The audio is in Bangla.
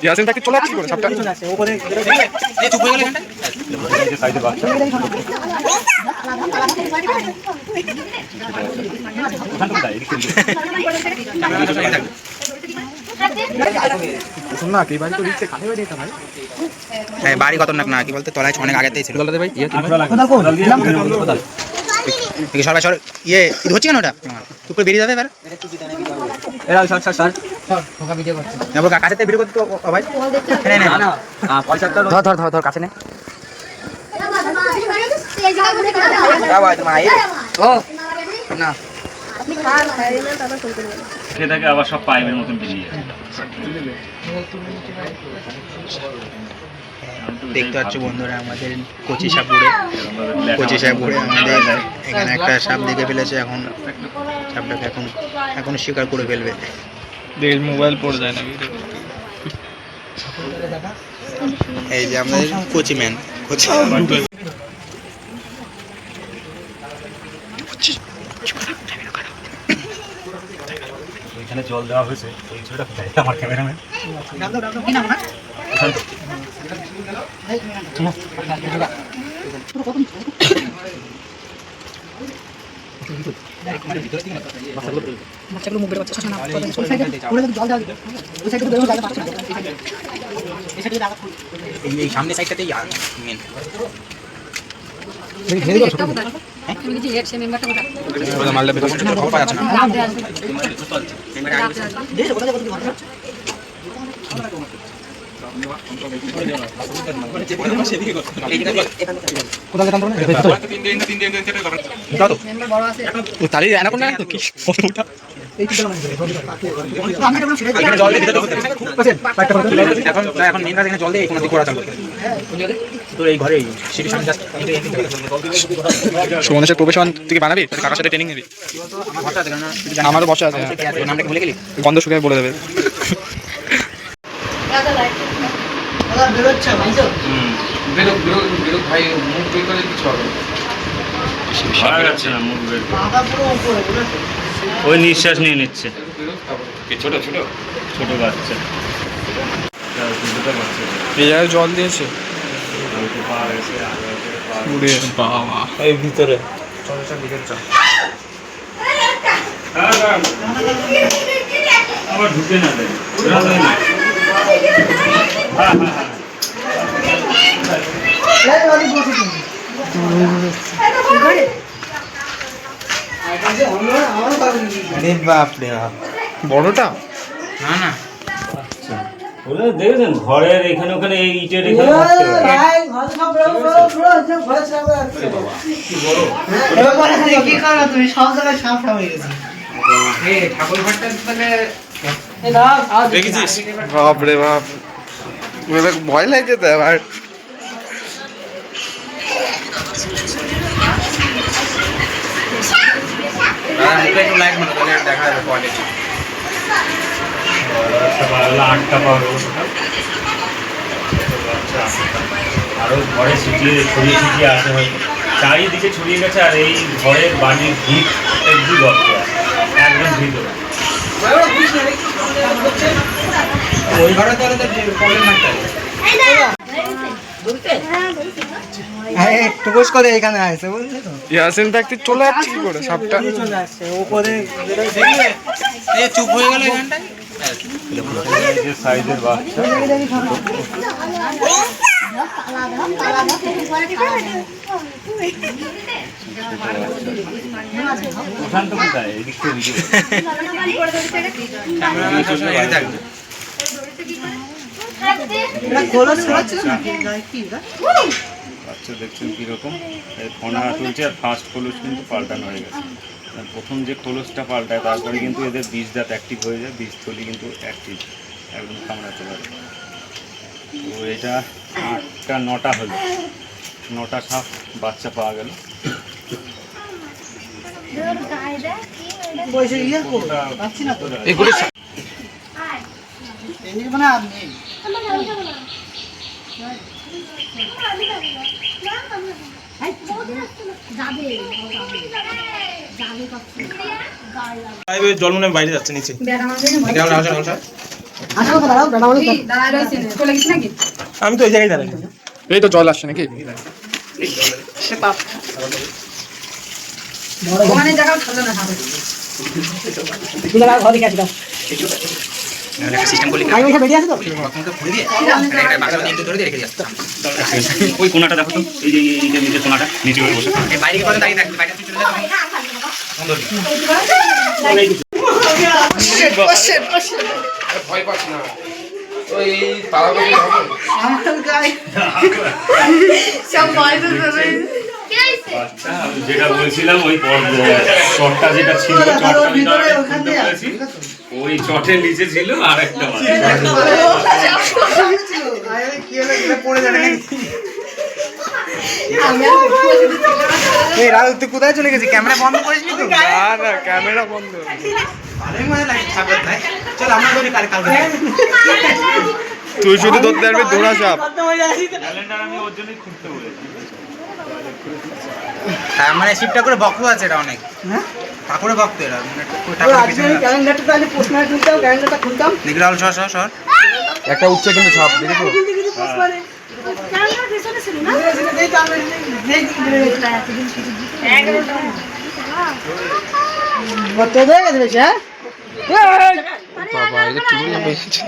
ইয়াসিন তাকে চলে আসছে সাপটা উপরে চুপ হয়ে গেল সাইডে বাচ্চা বাড়ি খতরনাক না কি বলতে তলায় অনেক আগেতেই ছিল ভাই সবাই সর ইয়ে হচ্ছে কেন ওটা তুই করে বেরিয়ে যাবে এবার কাছে ভিডিও করতে ভাই ধর কাছে নে না আবার সব পাইপের মতন বেরিয়ে দেখতে পাচ্ছ বন্ধুরা আমাদের কচি সাপুরে আমাদের এখানে একটা সাপ দেখে ফেলেছে এখন সাপটাকে এখন শিকার করে ফেলবে মোবাইল পড়ে যায় না এই যে আমাদের কোচি ম্যান এখানে জল দেওয়া হয়েছে এই ছবিটা কোথায় আমার ক্যামেরাম্যান এই সামনে সাইডটাতেই মেন সুমনেশের প্রবেশন থেকে বানাবি কাকার সাথে ট্রেনিং নিবি আমারও বসা আছে গন্ধ শুকিয়ে বলে দেবে ওই নিঃশ্বাস নিয়ে নিচ্ছে ছোট ছোট ছোট বাচ্চা এই জায়গায় জল দিয়েছে এই ভিতরে আবার ঢুকে না দেয় বড়টা না না দেখেছেন ঘরের এখানে ওখানে এই ইটের এখানে বাপরে বাপ ভয় লাগছে তো আবার দেখা যাবে কোয়ালিটি আরো ঘরে ছড়িয়ে আসে হয়তো চারিদিকে ছড়িয়ে গেছে আর এই ঘরের বাড়ির ভিত একটু গর্ত আছে একদম ভিতরে ওই ঘরে তো প্রবলেম করে এখানে আসছে বুঝলি তো ইয়াসিন ব্যক্তি চলে যাচ্ছে কি করে সাপটা চলে আসছে উপরে চুপ হয়ে গেল এখানটায় সাইজের বাচ্চা ওখান তো কোথায় এদিক বাচ্চা দেখছেন কিরকম ফোনা তুলছে আর ফার্স্ট খোলস কিন্তু পাল্টানো হয়ে গেছে প্রথম যে খোলসটা পাল্টায় তারপরে কিন্তু এদের বীজ দাঁত অ্যাক্টিভ হয়ে যায় বীজতলি কিন্তু অ্যাক্টিভ একদম কামড়াতে পারে তো এটা 8টা 9টা হলো 9টা সাপ বাচ্চা পাওয়া গেল আপনি জল মনে হয় বাইরে যাচ্ছে নিচে। আমি তো ওই জায়গায় দাঁড়াই। এই তো জল আসছে নাকি? ওই কোনাটা দেখো তো, এই যে এইটা নিচে কোনাটা নিচে হয়ে বসে ভয় পাচ্ছি না। ওই তাড়াতাড়ি আচ্ছা, আমি যেটা বলছিলাম ওই চটটা যেটা ছিল, চটটা ভিতরে খুলতে বলেছি, ওই চটের নিচে ছিল আর একটা মাছ। তুই কোথায় চলে গেছিস? ক্যামেরা বন্ধ করিস নি তো? না ক্যামেরা বন্ধ। চল আমরা ধরি কালকে। তুই শুধু ধরতে পারবি ধরা সাপ। ক্যালেন্ডার আমি ওর জন্যই খুলতে বলেছি। তার মানে শিব ঠাকুরের ভক্ত আছে এটা অনেক। হ্যাঁ ঠাকুরের ভক্ত এরা। দেখি রাহুল সর। একটা উঠছে কিন্তু সাপ দেখেছো? বাবা এটা চুরি হয়েছে।